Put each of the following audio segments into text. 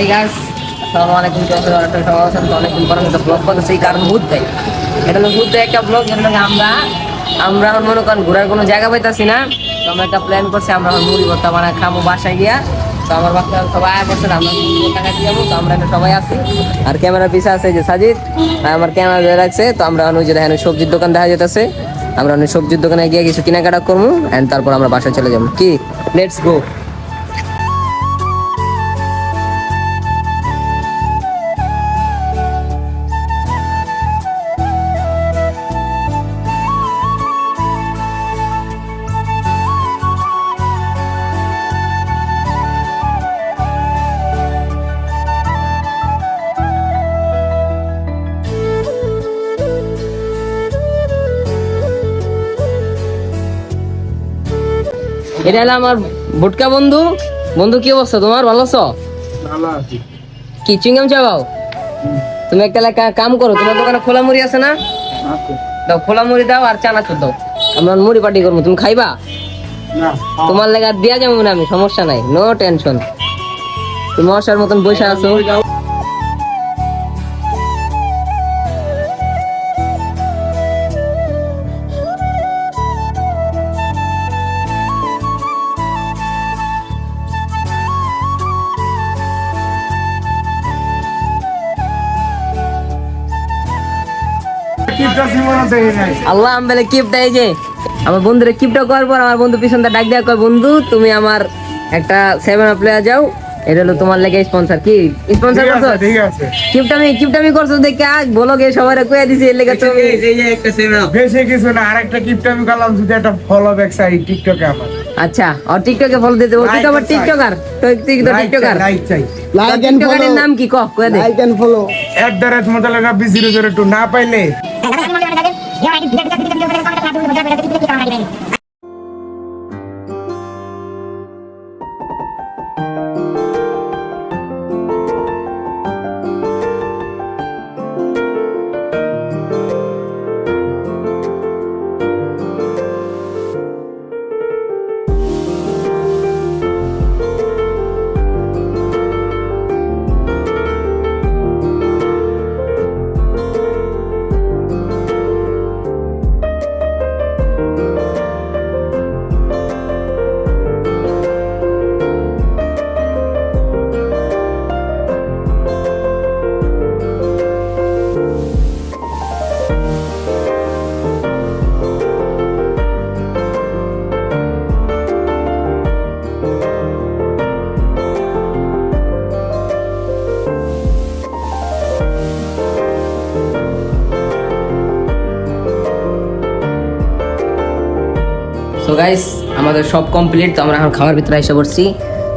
Hey guys, আসসালামু আলাইকুম। সবাই আছেন তো অনেকদিন পর একটা ব্লগ করতেছি, কারণ ঘুরতে এটা হলো ঘুরতে একটা ব্লগ। যেটা আমরা এখন মনে করেন ঘোরার কোনো জায়গা পাইতেছি না, তো আমরা একটা প্ল্যান করছি। আমরা এখন মুড়ি ভর্তা বানায় খাবো বাসায় গিয়া। তো আমার বাচ্চা সবাই আয়া করছেন, আমরা টাকা দিয়ে যাবো। তো আমরা এটা সবাই আছি, আর ক্যামেরার পিছে আছে যে সাজিদ, আমার ক্যামেরা ধরে রাখছে। তো আমরা ওই যে দেখেন সবজির দোকান দেখা যেতেছে, আমরা অনেক সবজির দোকানে গিয়ে কিছু কেনাকাটা করবো, অ্যান্ড তারপর আমরা বাসায় চলে যাবো। কি লেটস গো। এটা হলো আমার ভুটকা বন্ধু। বন্ধু কি অবস্থা তোমার? ভালো আছো? কি চুইংগাম চাবাও? তুমি একটা কাম করো, তোমার দোকানে খোলা মুড়ি আছে না? দাও, খোলা মুড়ি দাও আর চানাচুর দাও, আমরা মুড়ি পার্টি করবো। তুমি খাইবা? তোমার লেগে দিয়া যাবো না আমি, সমস্যা নাই, নো টেনশন। তুমি অসার মতন বসে আছো। আল্লাহ আমবেলে কিপটা, এই যে আমার বন্ধুরে কিপটা করার পর আমার বন্ধু পিছনটা ডাক দেওয়া কয়, বন্ধু তুমি আমার একটা 7 আপ লয়ে যাও, এটা হলো তোমার লেগে স্পন্সর। কি স্পন্সর করছো? ঠিক আছে, কিপটামি করছো দেখে আজ বলো গে সবাইরে কইয়া দিছি এর লেগে। তুমি এই যে একটা 7 আপ বেশি কিছু না, আরেকটা কিপটামি করলাম যদি একটা ফলো ব্যাক সাইড টিকটকে আমার। আচ্ছা, আর টিকটকে ফলো দিতে বলছি তো, আবার টিকটকার তুই তো টিকটকার। লাইক চাই, লাইক এন্ড ফলো। টিকটকারের নাম কি কয় দে? লাইক এন্ড ফলো @model_b002 না পাইলে সো গাইস, আমাদের সব কমপ্লিট। তো আমরা এখন খাওয়ার ভিতরে এসে পড়ছি।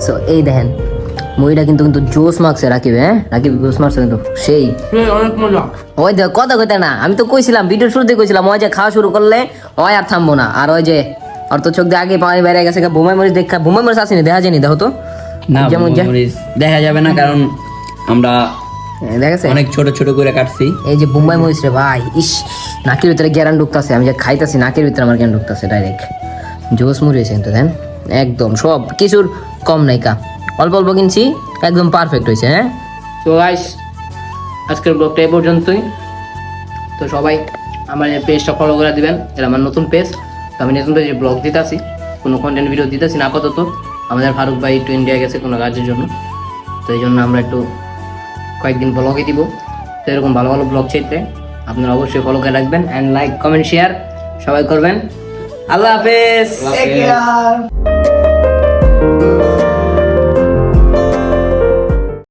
সো এই দেখেন মুড়িটা কিন্তু জোস মারছে রাকিব। হ্যাঁ, রাকিব জোস মারছে কিন্তু সেই অনেক মজা। ওই দেখ কথা কইতে না, আমি তো কইছিলাম ভিডিওর শুরুতে কইছিলাম, ওই যে খাওয়া শুরু করলে ওই আর থামবো না। আর ওই যে আর তো চোখ দিয়ে আগে পানি বেরিয়ে গেছে। বোমাই মরিচ দেখা, বোমাই মরিচ আসেনি, দেখা যায়নি, দেখো তো না, মরিচ দেখা যাবে না, কারণ আমরা দেখেছে অনেক ছোট ছোট করে কাটছি। এই যে বোম্বাই মরিচ রে ভাই, ইস নাকের ভিতরে গ্যারান ঢুকতেছে। আমি যে খাইতাছি নাকের ভিতরে আমার গ্যারান ঢুকতেছে ডাইরেক্ট। জোস মুড়ি কিন্তু দেন একদম সব কিছুর কম নাইকা, অল্প অল্প কিনছি, একদম পারফেক্ট হয়েছে। হ্যাঁ, তো গাইস আজকের ব্লগটা এই পর্যন্তই। তো সবাই আমার এই পেজটা ফলো করে দিবেন, এটা আমার নতুন পেজ। তো আমি নতুন পেজে ব্লগ দিতেছি, কোনো কন্টেন্ট ভিডিও দিতেছি না আপাতত। আমাদের ফারুক ভাই একটু ইন্ডিয়া গেছে কোনো কাজের জন্য, তো এই জন্য আমরা একটু কয়েকদিন ব্লগে দিব। তো এরকম ভালো ভালো ব্লগ চাইতে আপনারা অবশ্যই ফলো করে রাখবেন, অ্যান্ড লাইক কমেন্ট শেয়ার সবাই করবেন। আল্লাহ হাফেজ।